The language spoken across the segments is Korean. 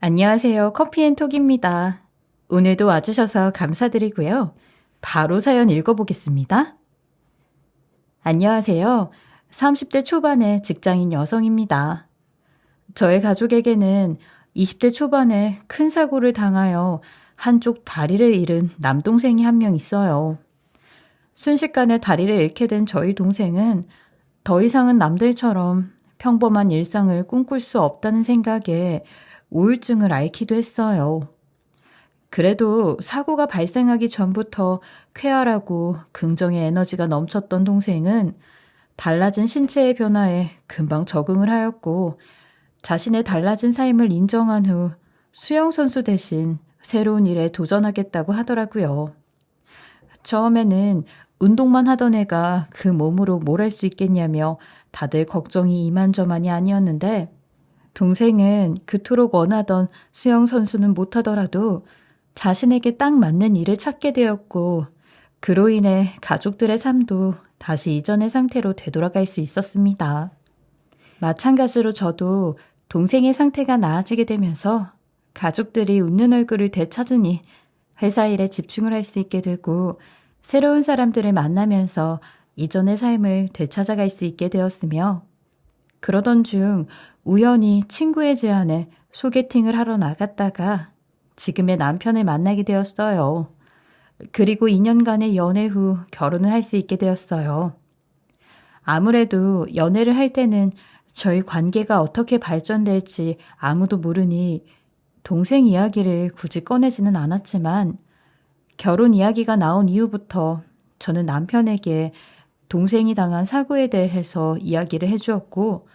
안녕하세요. 커피앤톡입니다. 오늘도 와주셔서 감사드리고요. 바로 사연 읽어보겠습니다. 안녕하세요. 30대 초반의 직장인 여성입니다. 저의 가족에게는 20대 초반에 큰 사고를 당하여 한쪽 다리를 잃은 남동생이 한 명 있어요. 순식간에 다리를 잃게 된 저희 동생은 더 이상은 남들처럼 평범한 일상을 꿈꿀 수 없다는 생각에 우울증을 앓기도 했어요. 그래도 사고가 발생하기 전부터 쾌활하고 긍정의 에너지가 넘쳤던 동생은 달라진 신체의 변화에 금방 적응을 하였고 자신의 달라진 삶을 인정한 후 수영선수 대신 새로운 일에 도전하겠다고 하더라고요. 처음에는 운동만 하던 애가 그 몸으로 뭘 할 수 있겠냐며 다들 걱정이 이만저만이 아니었는데 동생은 그토록 원하던 수영선수는 못하더라도 자신에게 딱 맞는 일을 찾게 되었고 그로 인해 가족들의 삶도 다시 이전의 상태로 되돌아갈 수 있었습니다. 마찬가지로 저도 동생의 상태가 나아지게 되면서 가족들이 웃는 얼굴을 되찾으니 회사 일에 집중을 할 수 있게 되고 새로운 사람들을 만나면서 이전의 삶을 되찾아갈 수 있게 되었으며 그러던 중 우연히 친구의 제안에 소개팅을 하러 나갔다가 지금의 남편을 만나게 되었어요. 그리고 2년간의 연애 후 결혼을 할 수 있게 되었어요. 아무래도 연애를 할 때는 저희 관계가 어떻게 발전될지 아무도 모르니 동생 이야기를 굳이 꺼내지는 않았지만 결혼 이야기가 나온 이후부터 저는 남편에게 동생이 당한 사고에 대해서 이야기를 해주었고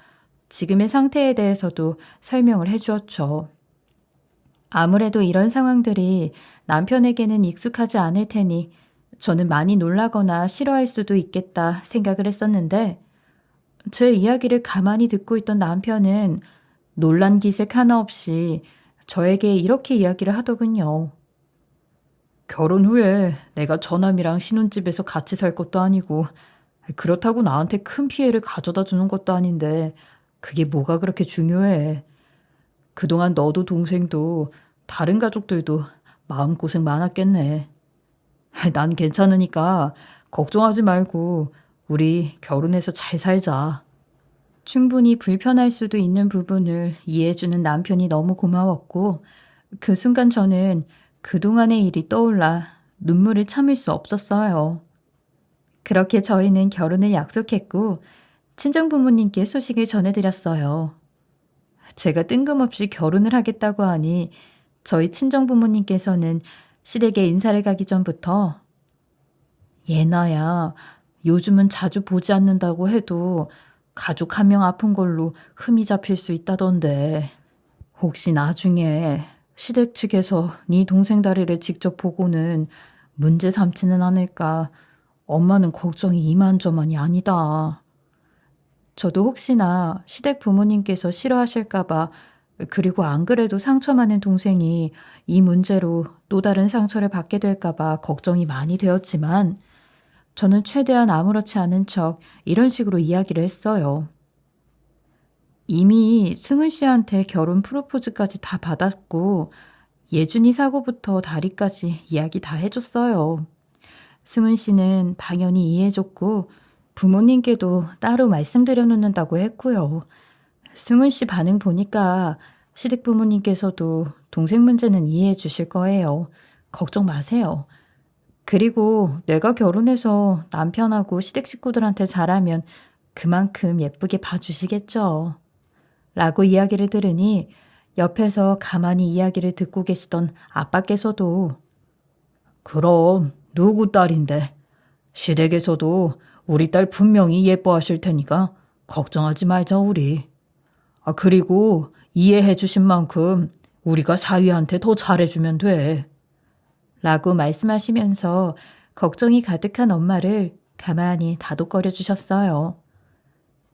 지금의 상태에 대해서도 설명을 해주었죠. 아무래도 이런 상황들이 남편에게는 익숙하지 않을 테니 저는 많이 놀라거나 싫어할 수도 있겠다 생각을 했었는데 제 이야기를 가만히 듣고 있던 남편은 놀란 기색 하나 없이 저에게 이렇게 이야기를 하더군요. 결혼 후에 내가 저남이랑 신혼집에서 같이 살 것도 아니고 그렇다고 나한테 큰 피해를 가져다 주는 것도 아닌데 그게 뭐가 그렇게 중요해. 그동안 너도 동생도 다른 가족들도 마음고생 많았겠네. 난 괜찮으니까 걱정하지 말고 우리 결혼해서 잘 살자. 충분히 불편할 수도 있는 부분을 이해해주는 남편이 너무 고마웠고 그 순간 저는 그동안의 일이 떠올라 눈물을 참을 수 없었어요. 그렇게 저희는 결혼을 약속했고 친정부모님께 소식을 전해드렸어요. 제가 뜬금없이 결혼을 하겠다고 하니 저희 친정부모님께서는 시댁에 인사를 가기 전부터 예나야, 요즘은 자주 보지 않는다고 해도 가족 한 명 아픈 걸로 흠이 잡힐 수 있다던데 혹시 나중에 시댁 측에서 네 동생 다리를 직접 보고는 문제 삼지는 않을까 엄마는 걱정이 이만저만이 아니다. 저도 혹시나 시댁 부모님께서 싫어하실까봐 그리고 안 그래도 상처 많은 동생이 이 문제로 또 다른 상처를 받게 될까봐 걱정이 많이 되었지만 저는 최대한 아무렇지 않은 척 이런 식으로 이야기를 했어요. 이미 승훈 씨한테 결혼 프로포즈까지 다 받았고 예준이 사고부터 다리까지 이야기 다 해줬어요. 승훈 씨는 당연히 이해해줬고 부모님께도 따로 말씀드려 놓는다고 했고요. 승훈 씨 반응 보니까 시댁 부모님께서도 동생 문제는 이해해 주실 거예요. 걱정 마세요. 그리고 내가 결혼해서 남편하고 시댁 식구들한테 잘하면 그만큼 예쁘게 봐주시겠죠. 라고 이야기를 들으니 옆에서 가만히 이야기를 듣고 계시던 아빠께서도 그럼 누구 딸인데 시댁에서도 우리 딸 분명히 예뻐하실 테니까 걱정하지 말자 우리. 그리고 이해해 주신 만큼 우리가 사위한테 더 잘해주면 돼. 라고 말씀하시면서 걱정이 가득한 엄마를 가만히 다독거려 주셨어요.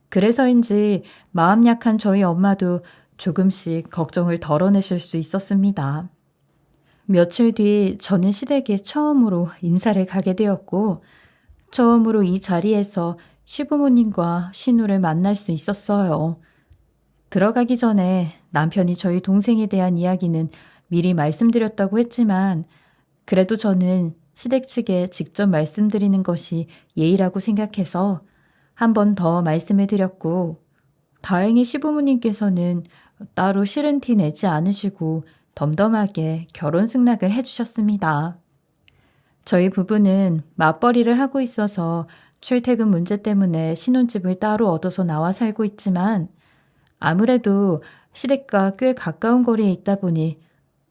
그래서인지 마음 약한 저희 엄마도 조금씩 걱정을 덜어내실 수 있었습니다. 며칠 뒤 저는 시댁에 처음으로 인사를 가게 되었고 처음으로 이 자리에서 시부모님과 신우를 만날 수 있었어요. 들어가기 전에 남편이 저희 동생에 대한 이야기는 미리 말씀드렸다고 했지만 그래도 저는 시댁 측에 직접 말씀드리는 것이 예의라고 생각해서 한 번 더 말씀을 드렸고 다행히 시부모님께서는 따로 싫은 티 내지 않으시고 덤덤하게 결혼 승낙을 해주셨습니다. 저희 부부는 맞벌이를 하고 있어서 출퇴근 문제 때문에 신혼집을 따로 얻어서 나와 살고 있지만 아무래도 시댁과 꽤 가까운 거리에 있다 보니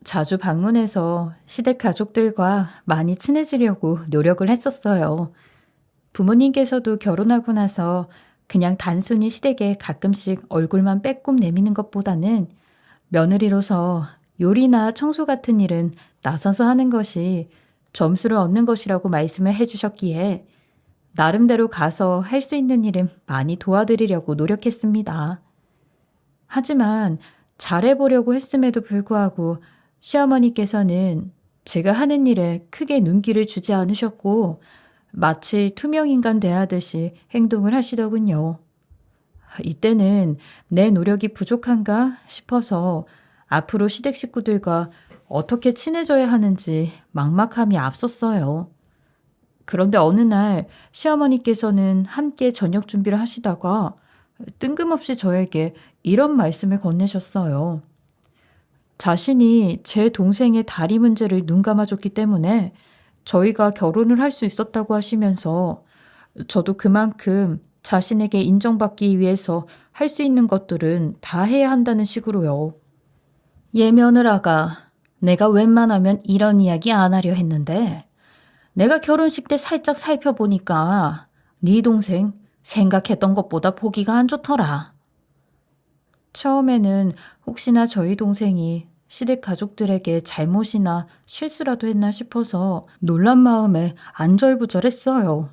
자주 방문해서 시댁 가족들과 많이 친해지려고 노력을 했었어요. 부모님께서도 결혼하고 나서 그냥 단순히 시댁에 가끔씩 얼굴만 빼꼼 내미는 것보다는 며느리로서 요리나 청소 같은 일은 나서서 하는 것이 점수를 얻는 것이라고 말씀을 해주셨기에 나름대로 가서 할 수 있는 일은 많이 도와드리려고 노력했습니다. 하지만 잘해보려고 했음에도 불구하고 시어머니께서는 제가 하는 일에 크게 눈길을 주지 않으셨고 마치 투명인간 대하듯이 행동을 하시더군요. 이때는 내 노력이 부족한가 싶어서 앞으로 시댁 식구들과 어떻게 친해져야 하는지 막막함이 앞섰어요. 그런데 어느 날 시어머니께서는 함께 저녁 준비를 하시다가 뜬금없이 저에게 이런 말씀을 건네셨어요. 자신이 제 동생의 다리 문제를 눈감아줬기 때문에 저희가 결혼을 할 수 있었다고 하시면서 저도 그만큼 자신에게 인정받기 위해서 할 수 있는 것들은 다 해야 한다는 식으로요. 예 며느라가 내가 웬만하면 이런 이야기 안 하려 했는데 내가 결혼식 때 살짝 살펴보니까 네 동생 생각했던 것보다 보기가 안 좋더라. 처음에는 혹시나 저희 동생이 시댁 가족들에게 잘못이나 실수라도 했나 싶어서 놀란 마음에 안절부절했어요.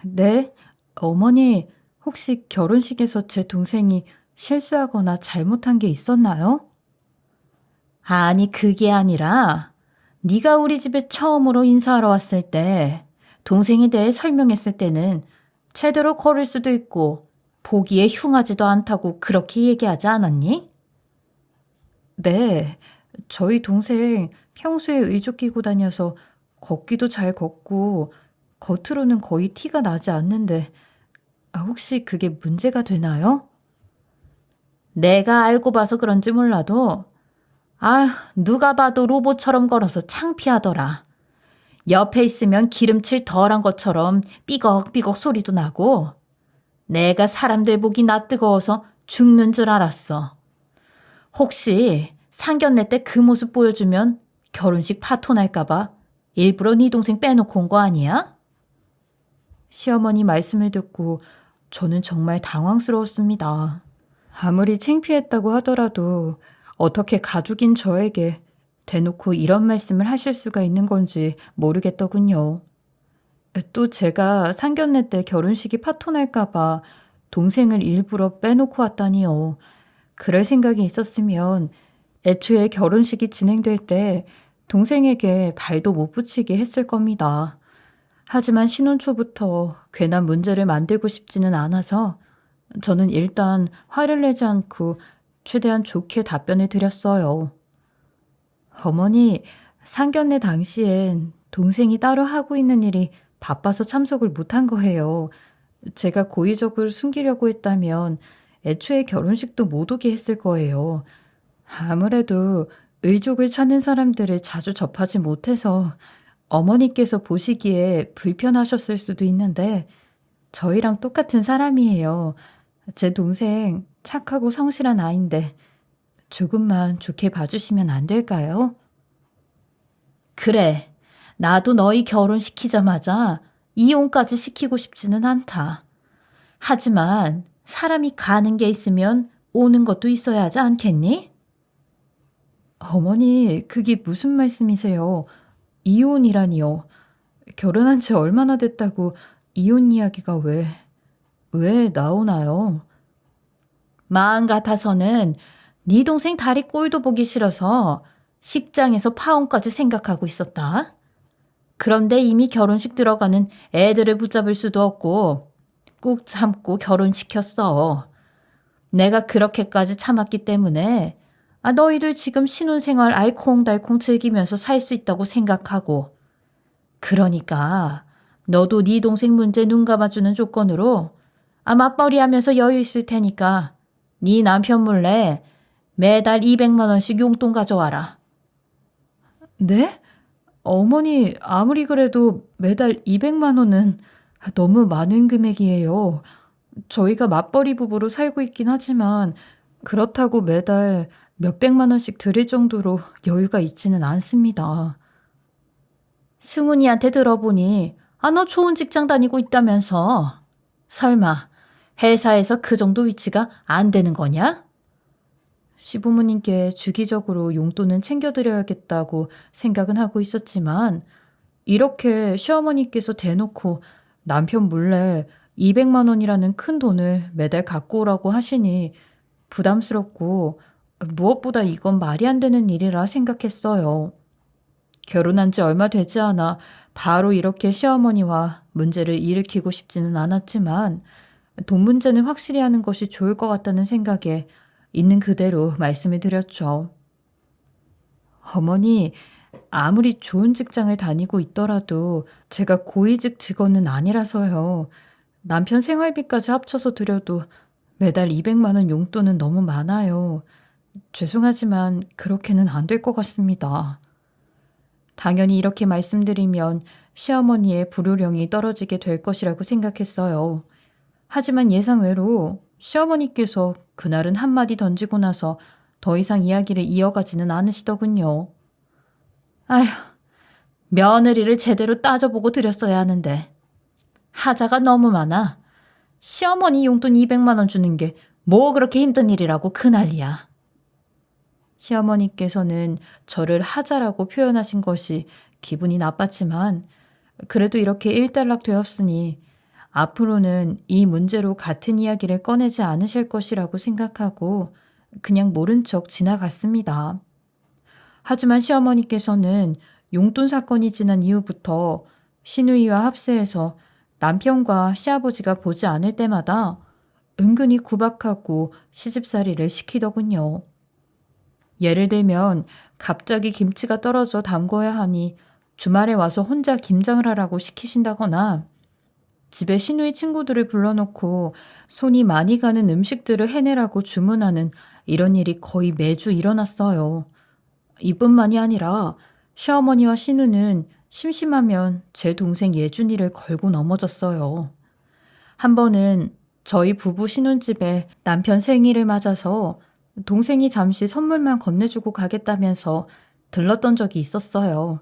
네? 어머니, 혹시 결혼식에서 제 동생이 실수하거나 잘못한 게 있었나요? 아니, 그게 아니라 네가 우리 집에 처음으로 인사하러 왔을 때 동생에 대해 설명했을 때는 제대로 걸을 수도 있고 보기에 흉하지도 않다고 그렇게 얘기하지 않았니? 네, 저희 동생 평소에 의족 끼고 다녀서 걷기도 잘 걷고 겉으로는 거의 티가 나지 않는데 혹시 그게 문제가 되나요? 내가 알고 봐서 그런지 몰라도 누가 봐도 로봇처럼 걸어서 창피하더라. 옆에 있으면 기름칠 덜한 것처럼 삐걱삐걱 소리도 나고 내가 사람들 보기 낯뜨거워서 죽는 줄 알았어. 혹시 상견례 때 그 모습 보여주면 결혼식 파토 날까봐 일부러 네 동생 빼놓고 온 거 아니야? 시어머니 말씀을 듣고 저는 정말 당황스러웠습니다. 아무리 창피했다고 하더라도 어떻게 가족인 저에게 대놓고 이런 말씀을 하실 수가 있는 건지 모르겠더군요. 또 제가 상견례 때 결혼식이 파토 날까봐 동생을 일부러 빼놓고 왔다니요. 그럴 생각이 있었으면 애초에 결혼식이 진행될 때 동생에게 발도 못 붙이게 했을 겁니다. 하지만 신혼 초부터 괜한 문제를 만들고 싶지는 않아서 저는 일단 화를 내지 않고 최대한 좋게 답변을 드렸어요. 어머니, 상견례 당시엔 동생이 따로 하고 있는 일이 바빠서 참석을 못한 거예요. 제가 고의적으로 숨기려고 했다면 애초에 결혼식도 못 오게 했을 거예요. 아무래도 의족을 찾는 사람들을 자주 접하지 못해서 어머니께서 보시기에 불편하셨을 수도 있는데 저희랑 똑같은 사람이에요. 제 동생 착하고 성실한 아인데 조금만 좋게 봐주시면 안 될까요? 그래, 나도 너희 결혼시키자마자 이혼까지 시키고 싶지는 않다. 하지만 사람이 가는 게 있으면 오는 것도 있어야 하지 않겠니? 어머니, 그게 무슨 말씀이세요? 이혼이라니요. 결혼한 지 얼마나 됐다고 이혼 이야기가 왜 나오나요? 마음 같아서는 네 동생 다리 꼴도 보기 싫어서 식장에서 파혼까지 생각하고 있었다. 그런데 이미 결혼식 들어가는 애들을 붙잡을 수도 없고 꾹 참고 결혼시켰어. 내가 그렇게까지 참았기 때문에 너희들 지금 신혼생활 알콩달콩 즐기면서 살 수 있다고 생각하고 그러니까 너도 네 동생 문제 눈 감아주는 조건으로 맞벌이 하면서 여유 있을 테니까 네 남편 몰래 매달 200만 원씩 용돈 가져와라. 네? 어머니 아무리 그래도 매달 200만 원은 너무 많은 금액이에요. 저희가 맞벌이 부부로 살고 있긴 하지만 그렇다고 매달 몇백만 원씩 드릴 정도로 여유가 있지는 않습니다. 승훈이한테 들어보니 너 좋은 직장 다니고 있다면서. 설마 회사에서 그 정도 위치가 안 되는 거냐? 시부모님께 주기적으로 용돈은 챙겨드려야겠다고 생각은 하고 있었지만 이렇게 시어머니께서 대놓고 남편 몰래 200만 원이라는 큰 돈을 매달 갖고 오라고 하시니 부담스럽고 무엇보다 이건 말이 안 되는 일이라 생각했어요. 결혼한 지 얼마 되지 않아 바로 이렇게 시어머니와 문제를 일으키고 싶지는 않았지만 돈 문제는 확실히 하는 것이 좋을 것 같다는 생각에 있는 그대로 말씀을 드렸죠. 어머니, 아무리 좋은 직장을 다니고 있더라도 제가 고위직 직원은 아니라서요. 남편 생활비까지 합쳐서 드려도 매달 200만 원 용돈은 너무 많아요. 죄송하지만 그렇게는 안 될 것 같습니다. 당연히 이렇게 말씀드리면 시어머니의 불효령이 떨어지게 될 것이라고 생각했어요. 하지만 예상외로 시어머니께서 그날은 한마디 던지고 나서 더 이상 이야기를 이어가지는 않으시더군요. 아휴, 며느리를 제대로 따져보고 드렸어야 하는데 하자가 너무 많아. 시어머니 용돈 200만 원 주는 게 뭐 그렇게 힘든 일이라고 그 난리야. 시어머니께서는 저를 하자라고 표현하신 것이 기분이 나빴지만 그래도 이렇게 일단락 되었으니 앞으로는 이 문제로 같은 이야기를 꺼내지 않으실 것이라고 생각하고 그냥 모른 척 지나갔습니다. 하지만 시어머니께서는 용돈 사건이 지난 이후부터 시누이와 합세해서 남편과 시아버지가 보지 않을 때마다 은근히 구박하고 시집살이를 시키더군요. 예를 들면 갑자기 김치가 떨어져 담궈야 하니 주말에 와서 혼자 김장을 하라고 시키신다거나 집에 시누이 친구들을 불러놓고 손이 많이 가는 음식들을 해내라고 주문하는 이런 일이 거의 매주 일어났어요. 이뿐만이 아니라 시어머니와 시누는 심심하면 제 동생 예준이를 걸고 넘어졌어요. 한 번은 저희 부부 신혼집에 남편 생일을 맞아서 동생이 잠시 선물만 건네주고 가겠다면서 들렀던 적이 있었어요.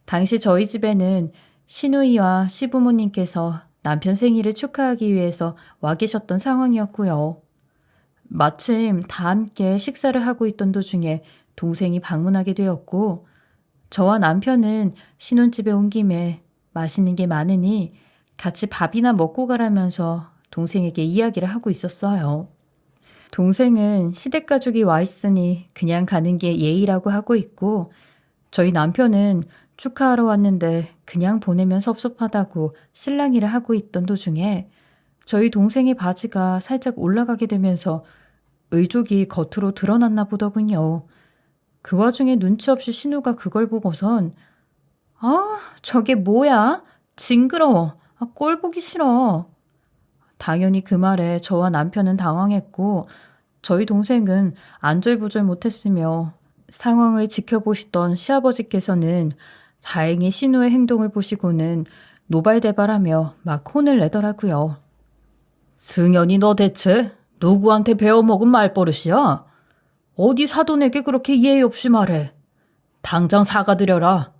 당시 저희 집에는 시누이와 시부모님께서 남편 생일을 축하하기 위해서 와 계셨던 상황이었고요. 마침 다 함께 식사를 하고 있던 도중에 동생이 방문하게 되었고 저와 남편은 신혼집에 온 김에 맛있는 게 많으니 같이 밥이나 먹고 가라면서 동생에게 이야기를 하고 있었어요. 동생은 시댁가족이 와 있으니 그냥 가는 게 예의라고 하고 있고 저희 남편은 축하하러 왔는데 그냥 보내면 섭섭하다고 실랑이를 하고 있던 도중에 저희 동생의 바지가 살짝 올라가게 되면서 의족이 겉으로 드러났나 보더군요. 그 와중에 눈치 없이 신우가 그걸 보고선 저게 뭐야? 징그러워. 꼴 보기 싫어. 당연히 그 말에 저와 남편은 당황했고 저희 동생은 안절부절 못했으며 상황을 지켜보시던 시아버지께서는 다행히 신우의 행동을 보시고는 노발대발하며 막 혼을 내더라고요. 승연이 너 대체 누구한테 배워먹은 말버릇이야? 어디 사돈에게 그렇게 예의 없이 말해. 당장 사과드려라.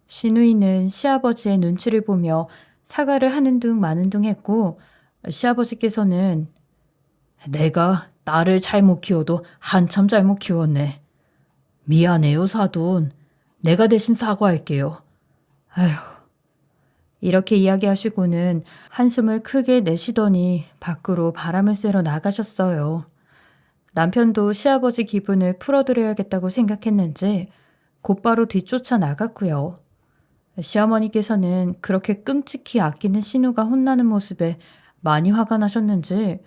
신우이는 시아버지의 눈치를 보며 사과를 하는 둥 마는 둥 했고 시아버지께서는 내가 딸을 잘못 키워도 한참 잘못 키웠네. 미안해요, 사돈. 내가 대신 사과할게요. 아휴. 이렇게 이야기하시고는 한숨을 크게 내쉬더니 밖으로 바람을 쐬러 나가셨어요. 남편도 시아버지 기분을 풀어드려야겠다고 생각했는지 곧바로 뒤쫓아 나갔고요. 시어머니께서는 그렇게 끔찍히 아끼는 신우가 혼나는 모습에 많이 화가 나셨는지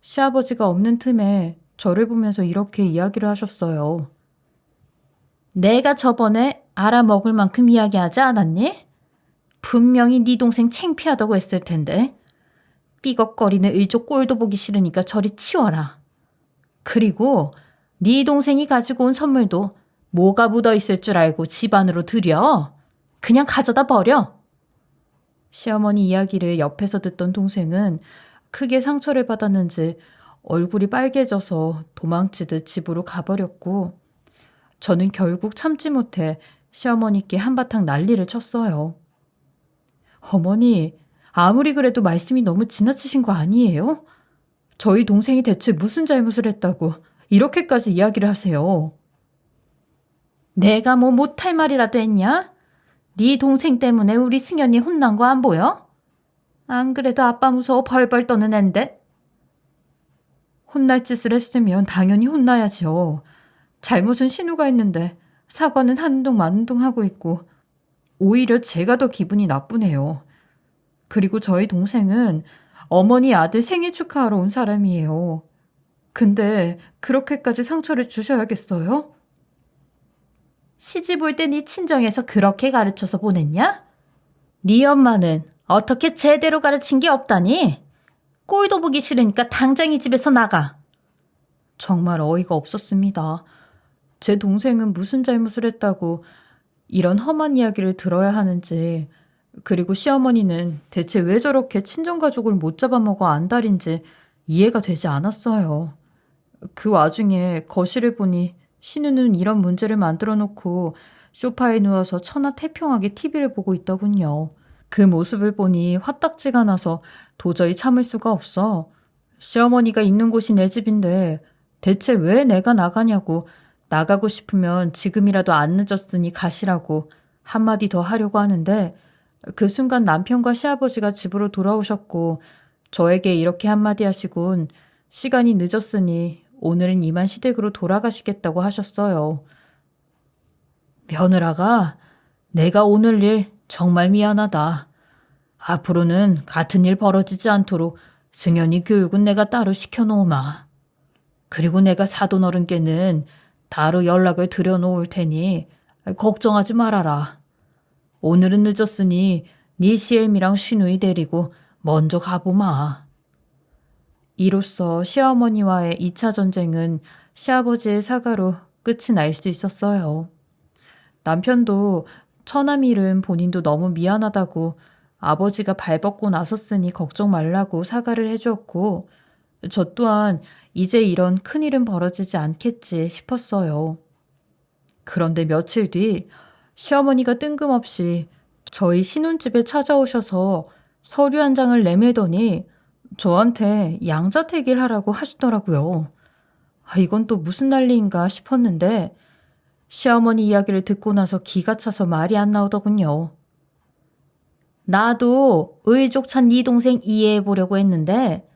시아버지가 없는 틈에 저를 보면서 이렇게 이야기를 하셨어요. 내가 저번에 알아먹을 만큼 이야기하지 않았니? 분명히 네 동생 창피하다고 했을 텐데. 삐걱거리는 의족 꼴도 보기 싫으니까 저리 치워라. 그리고 네 동생이 가지고 온 선물도 뭐가 묻어있을 줄 알고 집 안으로 들여. 그냥 가져다 버려. 시어머니 이야기를 옆에서 듣던 동생은 크게 상처를 받았는지 얼굴이 빨개져서 도망치듯 집으로 가버렸고, 저는 결국 참지 못해 시어머니께 한바탕 난리를 쳤어요. 어머니, 아무리 그래도 말씀이 너무 지나치신 거 아니에요? 저희 동생이 대체 무슨 잘못을 했다고 이렇게까지 이야기를 하세요? 내가 뭐 못할 말이라도 했냐? 네 동생 때문에 우리 승연이 혼난 거 안 보여? 안 그래도 아빠 무서워 벌벌 떠는 앤데. 혼날 짓을 했으면 당연히 혼나야죠. 잘못은 신우가 했는데 사과는 한둥 만둥 하고 있고 오히려 제가 더 기분이 나쁘네요. 그리고 저희 동생은 어머니 아들 생일 축하하러 온 사람이에요. 근데 그렇게까지 상처를 주셔야겠어요? 시집 올 때 네 친정에서 그렇게 가르쳐서 보냈냐? 네 엄마는 어떻게 제대로 가르친 게 없다니? 꼴도 보기 싫으니까 당장 이 집에서 나가. 정말 어이가 없었습니다. 제 동생은 무슨 잘못을 했다고 이런 험한 이야기를 들어야 하는지, 그리고 시어머니는 대체 왜 저렇게 친정가족을 못 잡아먹어 안달인지 이해가 되지 않았어요. 그 와중에 거실을 보니 신우는 이런 문제를 만들어 놓고 소파에 누워서 천하태평하게 TV를 보고 있더군요. 그 모습을 보니 화딱지가 나서 도저히 참을 수가 없어 시어머니가 있는 곳이 내 집인데 대체 왜 내가 나가냐고, 나가고 싶으면 지금이라도 안 늦었으니 가시라고 한마디 더 하려고 하는데, 그 순간 남편과 시아버지가 집으로 돌아오셨고 저에게 이렇게 한마디 하시곤 시간이 늦었으니 오늘은 이만 시댁으로 돌아가시겠다고 하셨어요. 며느라가, 내가 오늘 일 정말 미안하다. 앞으로는 같은 일 벌어지지 않도록 승연이 교육은 내가 따로 시켜놓으마. 그리고 내가 사돈 어른께는 따로 연락을 드려놓을 테니 걱정하지 말아라. 오늘은 늦었으니 네 시엠이랑 쉬누이 데리고 먼저 가보마. 이로써 시어머니와의 2차 전쟁은 시아버지의 사과로 끝이 날 수 있었어요. 남편도 처남 일은 본인도 너무 미안하다고 아버지가 발벗고 나섰으니 걱정 말라고 사과를 해주었고, 저 또한 이제 이런 큰일은 벌어지지 않겠지 싶었어요. 그런데 며칠 뒤 시어머니가 뜬금없이 저희 신혼집에 찾아오셔서 서류 한 장을 내밀더니 저한테 양자택일 하라고 하시더라고요. 이건 또 무슨 난리인가 싶었는데 시어머니 이야기를 듣고 나서 기가 차서 말이 안 나오더군요. 나도 의족 찬 네 동생 이해해 보려고 했는데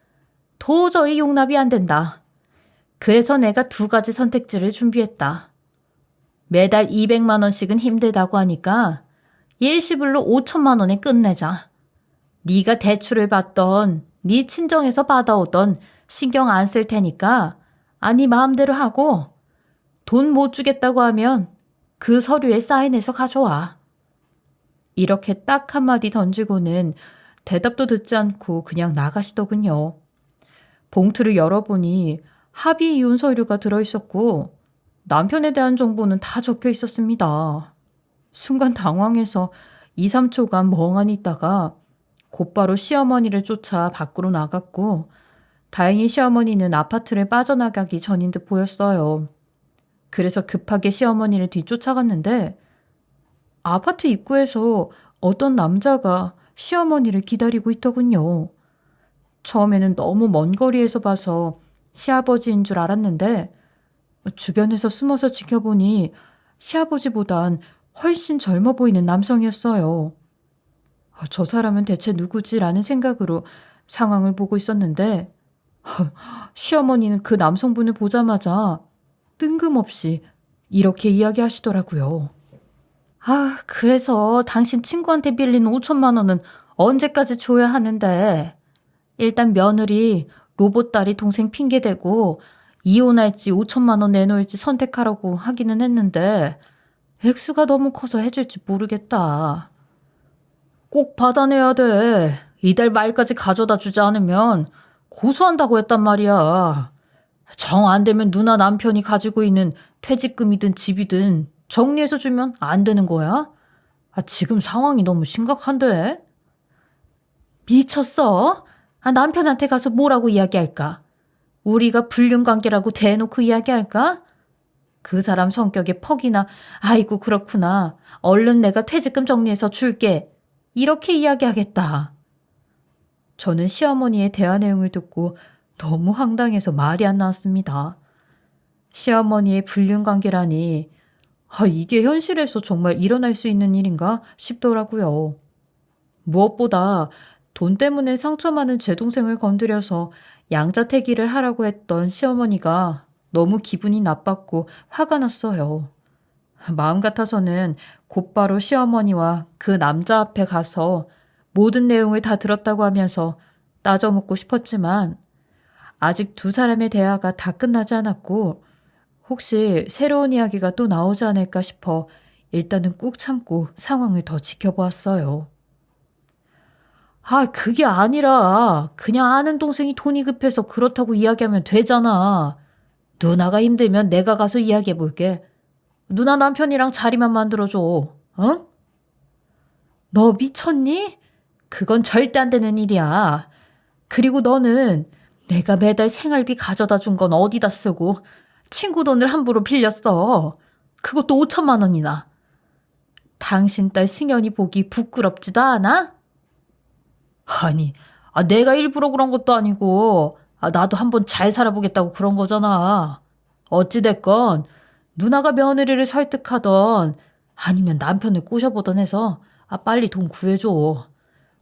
도저히 용납이 안 된다. 그래서 내가 2가지 선택지를 준비했다. 매달 200만 원씩은 힘들다고 하니까 일시불로 5천만 원에 끝내자. 네가 대출을 받던 네 친정에서 받아오던 신경 안 쓸 테니까 아니 마음대로 하고, 돈 못 주겠다고 하면 그 서류에 사인해서 가져와. 이렇게 딱 한마디 던지고는 대답도 듣지 않고 그냥 나가시더군요. 봉투를 열어보니 합의 이혼 서류가 들어있었고 남편에 대한 정보는 다 적혀 있었습니다. 순간 당황해서 2, 3초간 멍하니 있다가 곧바로 시어머니를 쫓아 밖으로 나갔고, 다행히 시어머니는 아파트를 빠져나가기 전인 듯 보였어요. 그래서 급하게 시어머니를 뒤쫓아갔는데 아파트 입구에서 어떤 남자가 시어머니를 기다리고 있더군요. 처음에는 너무 먼 거리에서 봐서 시아버지인 줄 알았는데 주변에서 숨어서 지켜보니 시아버지보단 훨씬 젊어 보이는 남성이었어요. 저 사람은 대체 누구지라는 생각으로 상황을 보고 있었는데 시어머니는 그 남성분을 보자마자 뜬금없이 이렇게 이야기하시더라고요. 그래서 당신 친구한테 빌린 5천만 원은 언제까지 줘야 하는데, 일단 며느리 로봇 딸이 동생 핑계대고 이혼할지 5천만 원 내놓을지 선택하라고 하기는 했는데 액수가 너무 커서 해줄지 모르겠다. 꼭 받아내야 돼. 이달 말까지 가져다 주지 않으면 고소한다고 했단 말이야. 정 안 되면 누나 남편이 가지고 있는 퇴직금이든 집이든 정리해서 주면 안 되는 거야? 지금 상황이 너무 심각한데? 미쳤어? 남편한테 가서 뭐라고 이야기할까? 우리가 불륜관계라고 대놓고 이야기할까? 그 사람 성격에 퍽이나 아이고 그렇구나. 얼른 내가 퇴직금 정리해서 줄게. 이렇게 이야기하겠다. 저는 시어머니의 대화 내용을 듣고 너무 황당해서 말이 안 나왔습니다. 시어머니의 불륜관계라니 이게 현실에서 정말 일어날 수 있는 일인가 싶더라고요. 무엇보다 돈 때문에 상처 많은 제 동생을 건드려서 양자택일을 하라고 했던 시어머니가 너무 기분이 나빴고 화가 났어요. 마음 같아서는 곧바로 시어머니와 그 남자 앞에 가서 모든 내용을 다 들었다고 하면서 따져묻고 싶었지만 아직 두 사람의 대화가 다 끝나지 않았고 혹시 새로운 이야기가 또 나오지 않을까 싶어 일단은 꾹 참고 상황을 더 지켜보았어요. 그게 아니라 그냥 아는 동생이 돈이 급해서 그렇다고 이야기하면 되잖아. 누나가 힘들면 내가 가서 이야기해볼게. 누나 남편이랑 자리만 만들어줘. 응? 너 미쳤니? 그건 절대 안 되는 일이야. 그리고 너는 내가 매달 생활비 가져다 준 건 어디다 쓰고 친구 돈을 함부로 빌렸어. 그것도 5천만 원이나. 당신 딸 승연이 보기 부끄럽지도 않아? 아니, 내가 일부러 그런 것도 아니고 나도 한번 잘 살아보겠다고 그런 거잖아. 어찌됐건 누나가 며느리를 설득하던 아니면 남편을 꼬셔보던 해서 빨리 돈 구해줘.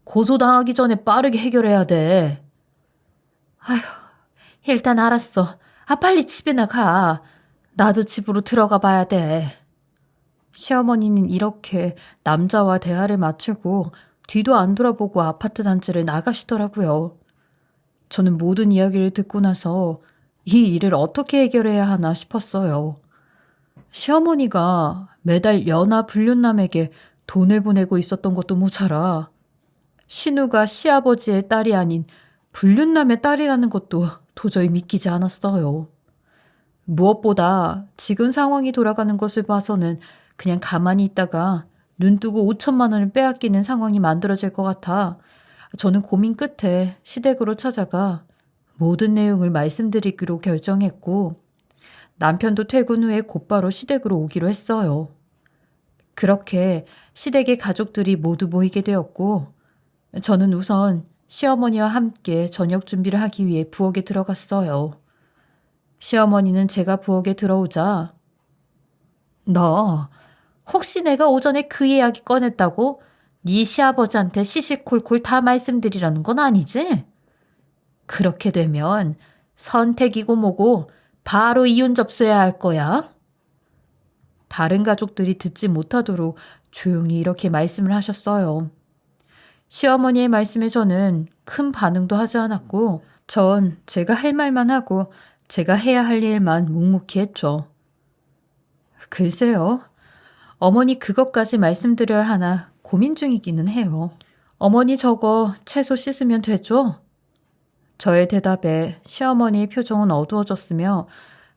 고소당하기 전에 빠르게 해결해야 돼. 아휴, 일단 알았어. 빨리 집이나 가. 나도 집으로 들어가 봐야 돼. 시어머니는 이렇게 남자와 대화를 마치고 뒤도 안 돌아보고 아파트 단지를 나가시더라고요. 저는 모든 이야기를 듣고 나서 이 일을 어떻게 해결해야 하나 싶었어요. 시어머니가 매달 연하 불륜남에게 돈을 보내고 있었던 것도 모자라 신우가 시아버지의 딸이 아닌 불륜남의 딸이라는 것도 도저히 믿기지 않았어요. 무엇보다 지금 상황이 돌아가는 것을 봐서는 그냥 가만히 있다가 눈 뜨고 5천만 원을 빼앗기는 상황이 만들어질 것 같아 저는 고민 끝에 시댁으로 찾아가 모든 내용을 말씀드리기로 결정했고 남편도 퇴근 후에 곧바로 시댁으로 오기로 했어요. 그렇게 시댁의 가족들이 모두 모이게 되었고 저는 우선 시어머니와 함께 저녁 준비를 하기 위해 부엌에 들어갔어요. 시어머니는 제가 부엌에 들어오자 너 혹시 내가 오전에 그 이야기 꺼냈다고 네 시아버지한테 시시콜콜 다 말씀드리라는 건 아니지? 그렇게 되면 선택이고 뭐고 바로 이혼 접수해야 할 거야. 다른 가족들이 듣지 못하도록 조용히 이렇게 말씀을 하셨어요. 시어머니의 말씀에 저는 큰 반응도 하지 않았고 전 제가 할 말만 하고 제가 해야 할 일만 묵묵히 했죠. 글쎄요. 어머니 그것까지 말씀드려야 하나 고민 중이기는 해요. 어머니 저거 채소 씻으면 되죠? 저의 대답에 시어머니의 표정은 어두워졌으며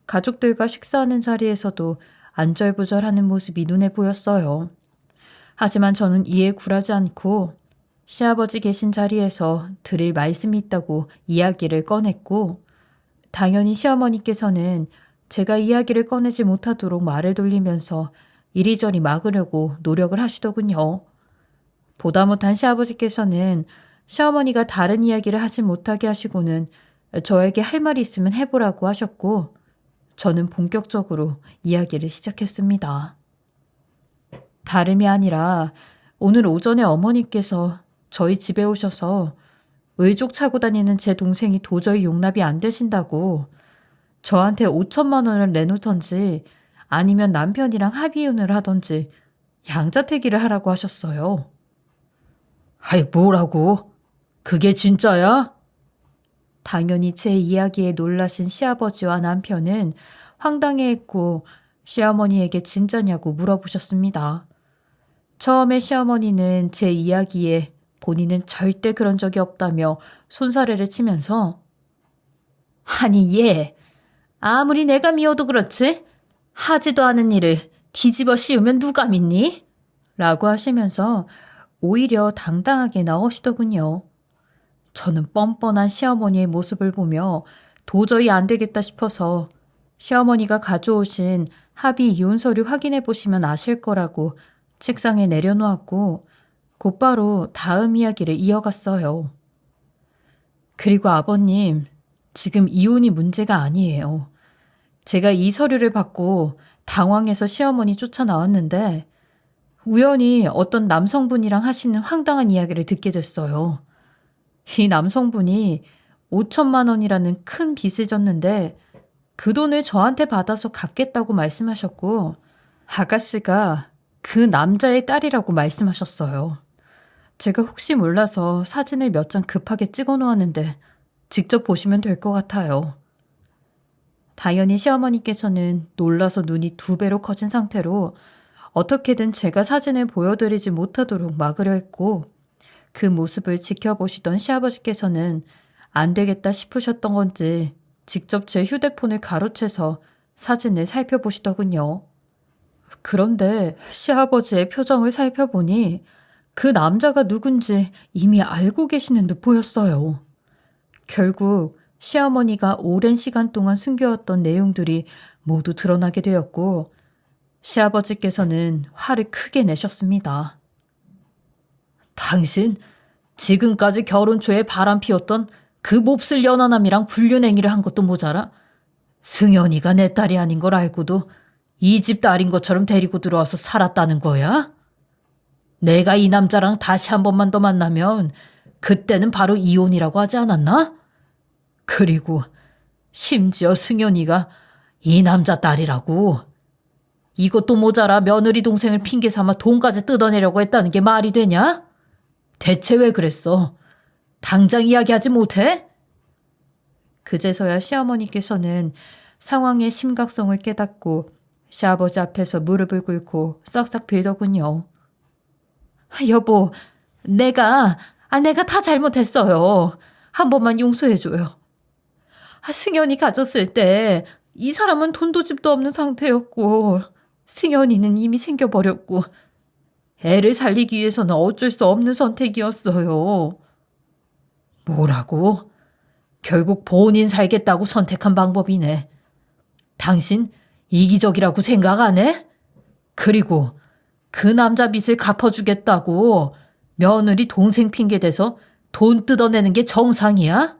가족들과 식사하는 자리에서도 안절부절하는 모습이 눈에 보였어요. 하지만 저는 이에 굴하지 않고 시아버지 계신 자리에서 드릴 말씀이 있다고 이야기를 꺼냈고 당연히 시어머니께서는 제가 이야기를 꺼내지 못하도록 말을 돌리면서 이리저리 막으려고 노력을 하시더군요. 보다 못한 시아버지께서는 시어머니가 다른 이야기를 하지 못하게 하시고는 저에게 할 말이 있으면 해보라고 하셨고 저는 본격적으로 이야기를 시작했습니다. 다름이 아니라 오늘 오전에 어머니께서 저희 집에 오셔서 의족 차고 다니는 제 동생이 도저히 용납이 안 되신다고 저한테 5천만 원을 내놓던지 아니면 남편이랑 합의혼을 하던지 양자택일을 하라고 하셨어요. 뭐라고? 그게 진짜야? 당연히 제 이야기에 놀라신 시아버지와 남편은 황당해했고 시어머니에게 진짜냐고 물어보셨습니다. 처음에 시어머니는 제 이야기에 본인은 절대 그런 적이 없다며 손사래를 치면서 아니 얘 아무리 내가 미워도 그렇지 하지도 않은 일을 뒤집어 씌우면 누가 믿니? 라고 하시면서 오히려 당당하게 나오시더군요. 저는 뻔뻔한 시어머니의 모습을 보며 도저히 안 되겠다 싶어서 시어머니가 가져오신 합의 이혼 서류 확인해 보시면 아실 거라고 책상에 내려놓았고 곧바로 다음 이야기를 이어갔어요. 그리고 아버님, 지금 이혼이 문제가 아니에요. 제가 이 서류를 받고 당황해서 시어머니 쫓아나왔는데 우연히 어떤 남성분이랑 하시는 황당한 이야기를 듣게 됐어요. 이 남성분이 5천만 원이라는 큰 빚을 졌는데 그 돈을 저한테 받아서 갚겠다고 말씀하셨고 아가씨가 그 남자의 딸이라고 말씀하셨어요. 제가 혹시 몰라서 사진을 몇 장 급하게 찍어 놓았는데 직접 보시면 될 것 같아요. 당연히 시어머니께서는 놀라서 눈이 2배로 커진 상태로 어떻게든 제가 사진을 보여드리지 못하도록 막으려 했고 그 모습을 지켜보시던 시아버지께서는 안 되겠다 싶으셨던 건지 직접 제 휴대폰을 가로채서 사진을 살펴보시더군요. 그런데 시아버지의 표정을 살펴보니 그 남자가 누군지 이미 알고 계시는 듯 보였어요. 결국 시어머니가 오랜 시간 동안 숨겨왔던 내용들이 모두 드러나게 되었고 시아버지께서는 화를 크게 내셨습니다. 당신 지금까지 결혼 초에 바람 피웠던 그 몹쓸 연하남이랑 불륜행위를 한 것도 모자라 승연이가 내 딸이 아닌 걸 알고도 이 집 딸인 것처럼 데리고 들어와서 살았다는 거야? 내가 이 남자랑 다시 한 번만 더 만나면 그때는 바로 이혼이라고 하지 않았나? 그리고 심지어 승연이가 이 남자 딸이라고. 이것도 모자라 며느리 동생을 핑계 삼아 돈까지 뜯어내려고 했다는 게 말이 되냐? 대체 왜 그랬어? 당장 이야기하지 못해? 그제서야 시어머니께서는 상황의 심각성을 깨닫고 시아버지 앞에서 무릎을 꿇고 싹싹 빌더군요. 여보, 내가 다 잘못했어요. 한 번만 용서해줘요. 승연이 가졌을 때 이 사람은 돈도 집도 없는 상태였고 승연이는 이미 생겨버렸고 애를 살리기 위해서는 어쩔 수 없는 선택이었어요. 뭐라고? 결국 본인 살겠다고 선택한 방법이네. 당신 이기적이라고 생각 안 해? 그리고 그 남자 빚을 갚아주겠다고 며느리 동생 핑계대서 돈 뜯어내는 게 정상이야?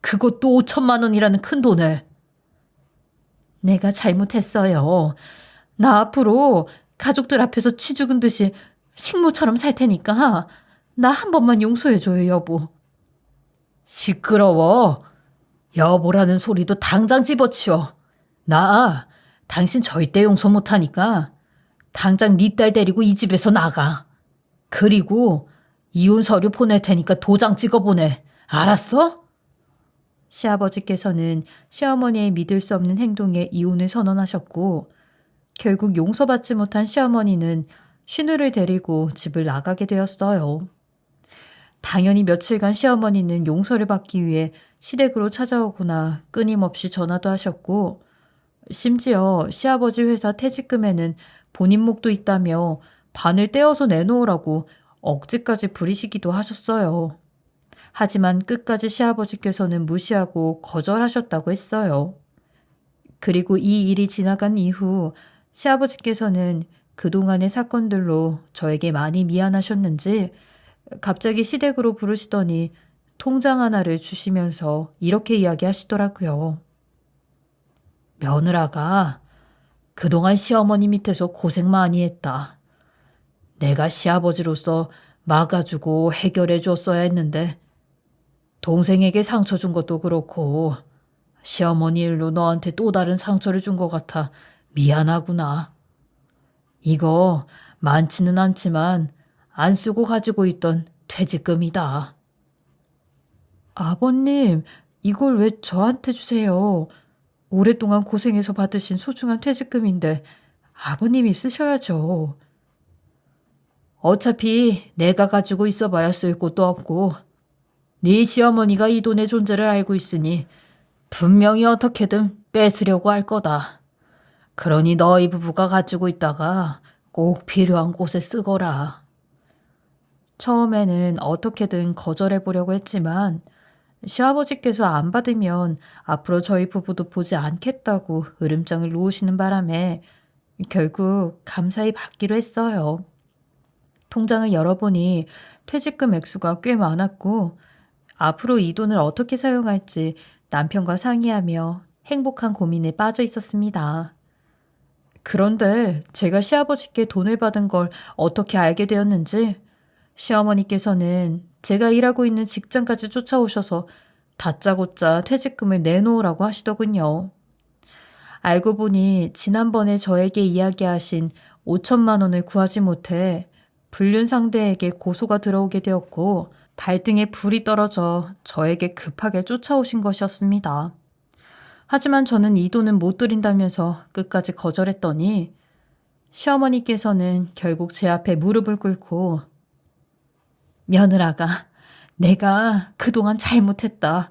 그것도 5천만 원이라는 큰 돈을. 내가 잘못했어요. 나 앞으로 가족들 앞에서 쥐 죽은 듯이 식모처럼 살 테니까 나 한 번만 용서해줘요, 여보. 시끄러워. 여보라는 소리도 당장 집어치워. 나 당신 절대 용서 못하니까 당장 네 딸 데리고 이 집에서 나가. 그리고 이혼 서류 보낼 테니까 도장 찍어보내. 알았어? 시아버지께서는 시어머니의 믿을 수 없는 행동에 이혼을 선언하셨고 결국 용서받지 못한 시어머니는 시누를 데리고 집을 나가게 되었어요. 당연히 며칠간 시어머니는 용서를 받기 위해 시댁으로 찾아오거나 끊임없이 전화도 하셨고 심지어 시아버지 회사 퇴직금에는 본인 몫도 있다며 반을 떼어서 내놓으라고 억지까지 부리시기도 하셨어요. 하지만 끝까지 시아버지께서는 무시하고 거절하셨다고 했어요. 그리고 이 일이 지나간 이후 시아버지께서는 그동안의 사건들로 저에게 많이 미안하셨는지 갑자기 시댁으로 부르시더니 통장 하나를 주시면서 이렇게 이야기하시더라고요. 며느라가 그동안 시어머니 밑에서 고생 많이 했다. 내가 시아버지로서 막아주고 해결해 줬어야 했는데 동생에게 상처 준 것도 그렇고 시어머니 일로 너한테 또 다른 상처를 준 것 같아 미안하구나. 이거 많지는 않지만 안 쓰고 가지고 있던 퇴직금이다. 아버님, 이걸 왜 저한테 주세요? 오랫동안 고생해서 받으신 소중한 퇴직금인데 아버님이 쓰셔야죠. 어차피 내가 가지고 있어봐야 쓸 곳도 없고 네 시어머니가 이 돈의 존재를 알고 있으니 분명히 어떻게든 뺏으려고 할 거다. 그러니 너희 부부가 가지고 있다가 꼭 필요한 곳에 쓰거라. 처음에는 어떻게든 거절해보려고 했지만 시아버지께서 안 받으면 앞으로 저희 부부도 보지 않겠다고 으름장을 놓으시는 바람에 결국 감사히 받기로 했어요. 통장을 열어보니 퇴직금 액수가 꽤 많았고 앞으로 이 돈을 어떻게 사용할지 남편과 상의하며 행복한 고민에 빠져 있었습니다. 그런데 제가 시아버지께 돈을 받은 걸 어떻게 알게 되었는지 시어머니께서는 제가 일하고 있는 직장까지 쫓아오셔서 다짜고짜 퇴직금을 내놓으라고 하시더군요. 알고 보니 지난번에 저에게 이야기하신 5천만 원을 구하지 못해 불륜 상대에게 고소가 들어오게 되었고 발등에 불이 떨어져 저에게 급하게 쫓아오신 것이었습니다. 하지만 저는 이 돈은 못 드린다면서 끝까지 거절했더니 시어머니께서는 결국 제 앞에 무릎을 꿇고 며느라가 내가 그동안 잘못했다.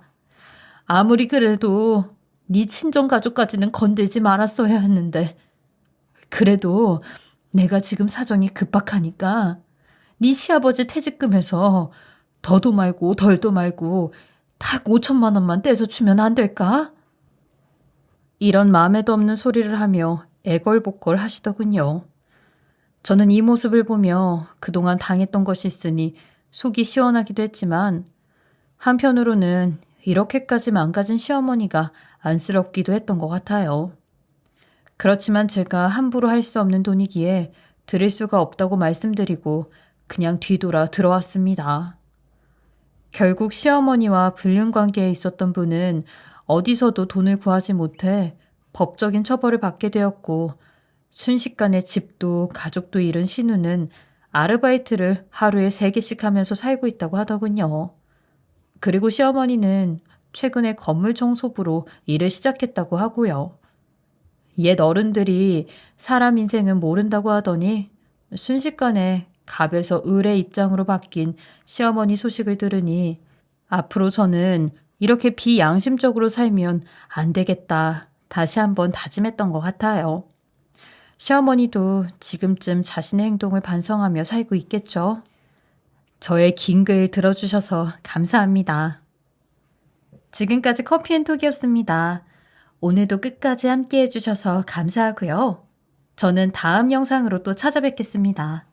아무리 그래도 네 친정 가족까지는 건들지 말았어야 했는데 그래도 내가 지금 사정이 급박하니까 네 시아버지 퇴직금에서 더도 말고 덜도 말고 딱 5천만 원만 떼서 주면 안 될까? 이런 마음에도 없는 소리를 하며 애걸복걸 하시더군요. 저는 이 모습을 보며 그동안 당했던 것이 있으니 속이 시원하기도 했지만 한편으로는 이렇게까지 망가진 시어머니가 안쓰럽기도 했던 것 같아요. 그렇지만 제가 함부로 할 수 없는 돈이기에 드릴 수가 없다고 말씀드리고 그냥 뒤돌아 들어왔습니다. 결국 시어머니와 불륜 관계에 있었던 분은 어디서도 돈을 구하지 못해 법적인 처벌을 받게 되었고 순식간에 집도 가족도 잃은 신우는 아르바이트를 하루에 3개씩 하면서 살고 있다고 하더군요. 그리고 시어머니는 최근에 건물 청소부로 일을 시작했다고 하고요. 옛 어른들이 사람 인생은 모른다고 하더니 순식간에 갑에서 을의 입장으로 바뀐 시어머니 소식을 들으니 앞으로 저는 이렇게 비양심적으로 살면 안 되겠다 다시 한번 다짐했던 것 같아요. 시어머니도 지금쯤 자신의 행동을 반성하며 살고 있겠죠. 저의 긴 글 들어주셔서 감사합니다. 지금까지 커피앤톡이었습니다. 오늘도 끝까지 함께 해주셔서 감사하고요. 저는 다음 영상으로 또 찾아뵙겠습니다.